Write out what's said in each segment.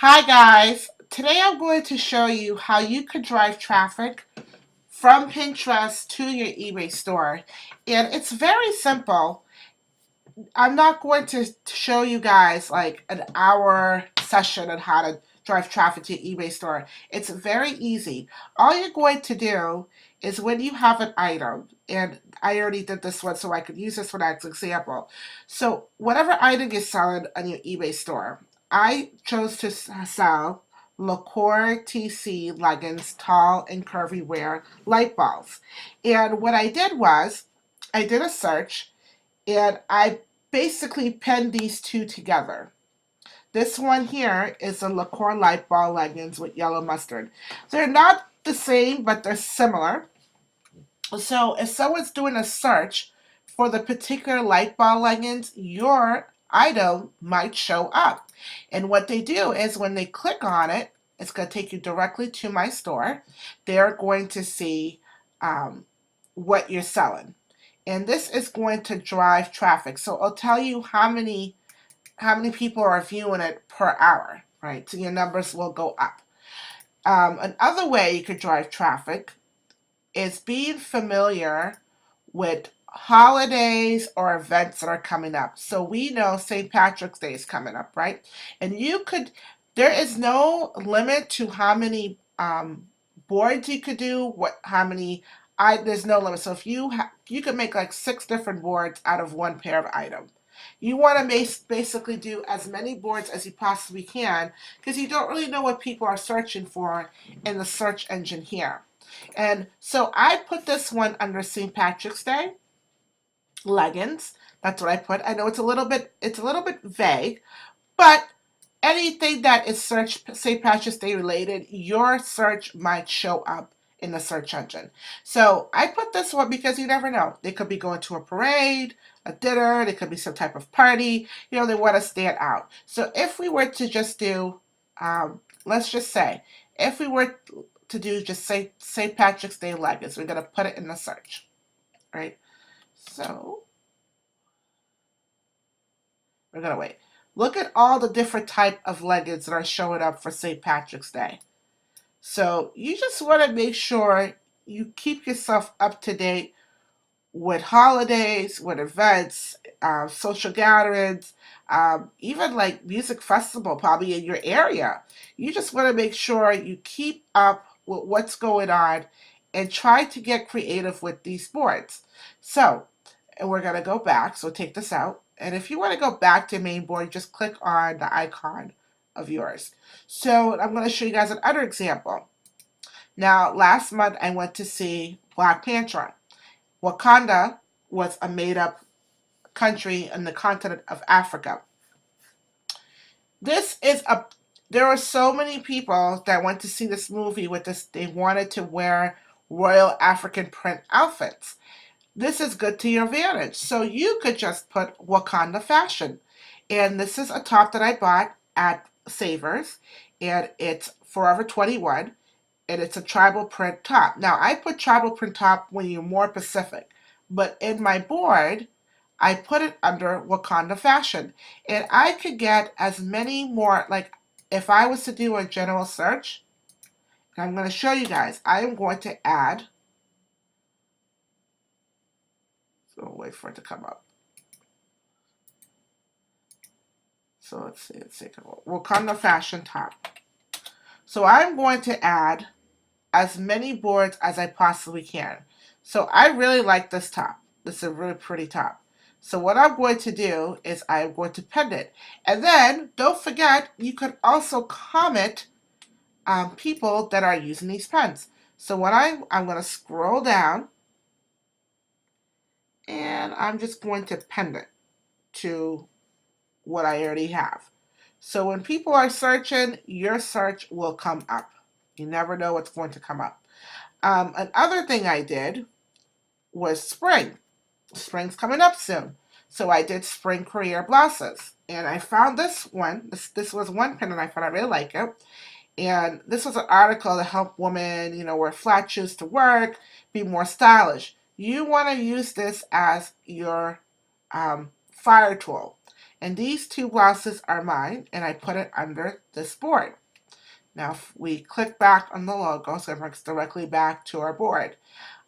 Hi guys, today I'm going to show you how you could drive traffic from Pinterest to your eBay store. And it's very simple. I'm not going to show you guys like an hour session on how to drive traffic to your eBay store. It's very easy. All you're going to do is when you have an item, and I already did this one so I could use this one as an example. So whatever item you're selling on your eBay store, I chose to sell LaCour TC leggings, tall and curvy wear light bulbs. And what I did was I did a search and I basically penned these two together. This one here is a LaCour light ball leggings with yellow mustard. They're not the same, but they're similar. So if someone's doing a search for the particular light ball leggings, your item might show up. And what they do is when they click on it, it's going to take you directly to my store. They're going to see what you're selling. And this is going to drive traffic. So I'll tell you how many people are viewing it per hour, right? So your numbers will go up. Another way you could drive traffic is being familiar with holidays or events that are coming up. So we know St. Patrick's Day is coming up, right? And there is no limit to how many boards you could do, there's no limit. So if you could make like 6 different boards out of one pair of item. You want to basically do as many boards as you possibly can because you don't really know what people are searching for in the search engine here. And so I put this one under St. Patrick's Day leggings. That's what I put. I know it's a little bit vague, but anything that is search St. Patrick's Day related, your search might show up in the search engine. So I put this one because you never know. They could be going to a parade, a dinner, they could be some type of party. They want to stand out. So if we were to just do, let's just say, if we were to do just say St. Patrick's Day leggings, we're going to put it in the search, right? So we're going to wait. Look at all the different type of leggings that are showing up for St. Patrick's Day. So you just want to make sure you keep yourself up to date with holidays, with events, social gatherings, even like music festival probably in your area. You just want to make sure you keep up with what's going on and try to get creative with these boards. So, and we're going to go back. So take this out. And if you want to go back to main board, just click on the icon of yours. So I'm going to show you guys another example. Now, last month I went to see Black Panther. Wakanda was a made-up country in the continent of Africa. There are so many people that went to see this movie with this. They wanted to wear royal African print outfits. This is good to your advantage. So you could just put Wakanda fashion. And this is a top that I bought at Savers. And it's Forever 21. And it's a tribal print top. Now, I put tribal print top when you're more Pacific. But in my board, I put it under Wakanda fashion. And I could get as many more, like if I was to do a general search, and I'm going to show you guys, I am going to add, so I'll wait for it to come up. So let's see, Wakanda fashion top. So I'm going to add as many boards as I possibly can. So I really like this top. This is a really pretty top. So what I'm going to do is I'm going to pen it. And then don't forget, you could also comment people that are using these pens. So what I'm going to scroll down and I'm just going to pen it to what I already have. So when people are searching, your search will come up. You never know what's going to come up. Another thing I did was spring. Spring's coming up soon. So I did spring career blouses. And I found this one. This was one pin and I found I really like it. And this was an article to help women, wear flat shoes to work, be more stylish. You want to use this as your fire tool. And these two blouses are mine, and I put it under this board. Now, if we click back on the logo, so it brings directly back to our board.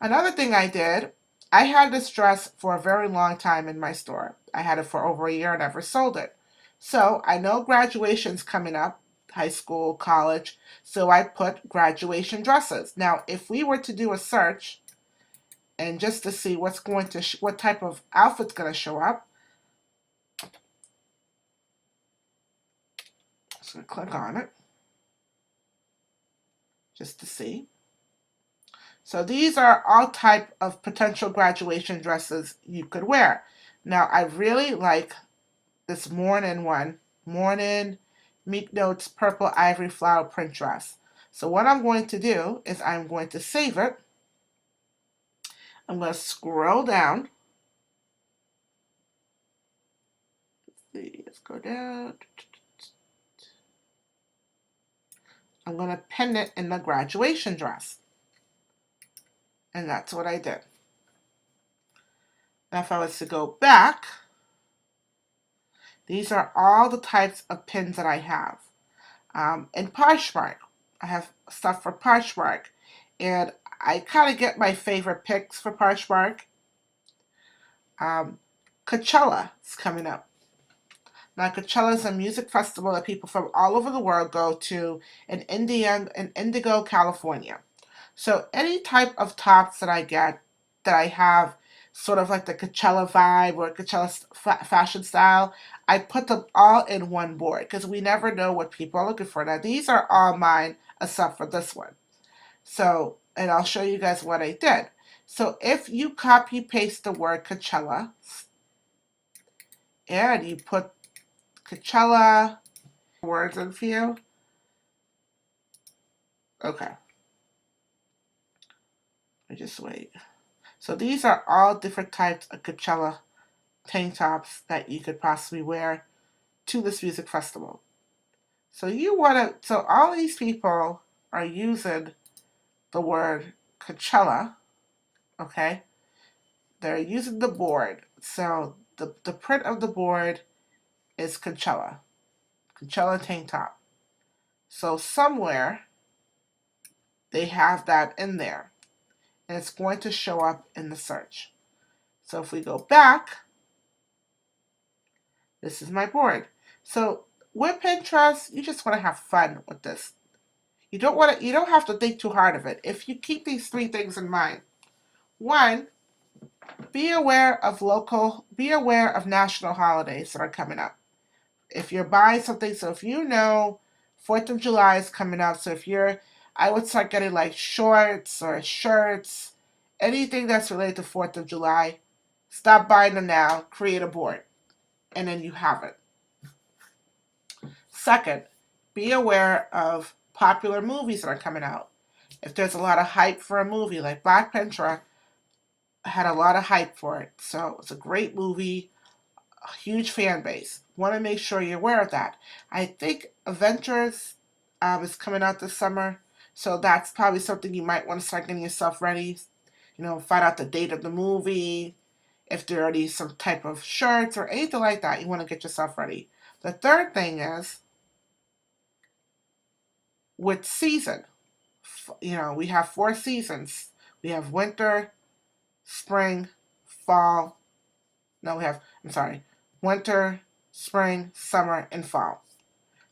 Another thing I did, I had this dress for a very long time in my store. I had it for over a year and never sold it. So I know graduation's coming up, high school, college, so I put graduation dresses. Now, if we were to do a search, and just to see what's going to what type of outfit's going to show up, just going to click on it just to see. So these are all type of potential graduation dresses you could wear. Now I really like this morning one, morning Meek Notes purple ivory flower print dress. So what I'm going to do is I'm going to save it. I'm going to scroll down. Let's go down. I'm going to pin it in the graduation dress. And that's what I did. Now if I was to go back, these are all the types of pins that I have. In Poshmark, I have stuff for Poshmark. And I kind of get my favorite picks for Poshmark. Coachella is coming up. Now, Coachella is a music festival that people from all over the world go to in Indigo, California. So any type of tops that I get, that I have sort of like the Coachella vibe or Coachella fashion style, I put them all in one board because we never know what people are looking for. Now, these are all mine except for this one. So, and I'll show you guys what I did. So if you copy paste the word Coachella and you put Coachella words in for you. Okay. I just wait. So these are all different types of Coachella tank tops that you could possibly wear to this music festival. So you want to, so all these people are using the word Coachella, okay? They're using the board. So the print of the board is Coachella tank top. So somewhere they have that in there, and it's going to show up in the search. So if we go back, this is my board. So with Pinterest, you just want to have fun with this. You don't have to think too hard of it. If you keep these three things in mind. One, be aware of national holidays that are coming up. If you're buying something, so if you know 4th of July is coming up, so if I would start getting like shorts or shirts, anything that's related to 4th of July, stop buying them now, create a board, and then you have it. Second, be aware of popular movies that are coming out. If there's a lot of hype for a movie, like Black Panther had a lot of hype for it, so it's a great movie, a huge fan base. Want to make sure you're aware of that. I think Avengers is coming out this summer, so that's probably something you might want to start getting yourself ready. You know, find out the date of the movie, if there are already some type of shirts or anything like that. You want to get yourself ready. The third thing is with season. You know, we have 4 seasons. We have winter, spring, fall. No, winter, spring, summer, and fall.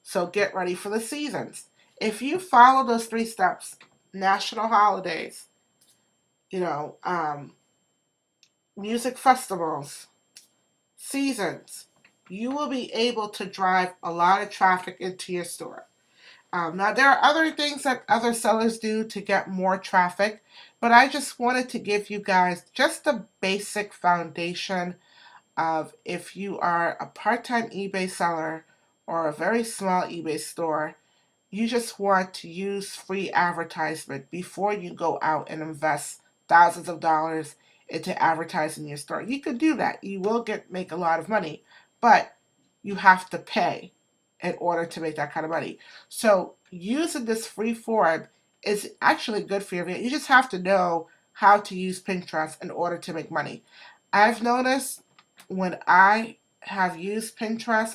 So get ready for the seasons. If you follow those 3 steps, national holidays, you know, music festivals, seasons, you will be able to drive a lot of traffic into your store. Now, there are other things that other sellers do to get more traffic, but I just wanted to give you guys just the basic foundation of if you are a part-time eBay seller or a very small eBay store, you just want to use free advertisement before you go out and invest thousands of dollars into advertising your store. You could do that. You will make a lot of money, but you have to pay in order to make that kind of money. So using this free form is actually good for you. You just have to know how to use Pinterest in order to make money. I've noticed when I have used Pinterest.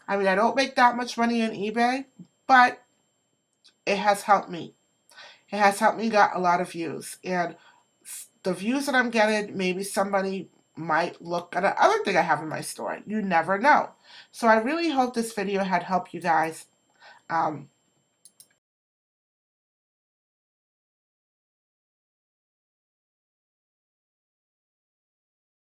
I mean, I don't make that much money on eBay, but it has helped me. It has helped me get a lot of views. And the views that I'm getting, maybe somebody might look at another thing I have in my store. You never know. So I really hope this video had helped you guys.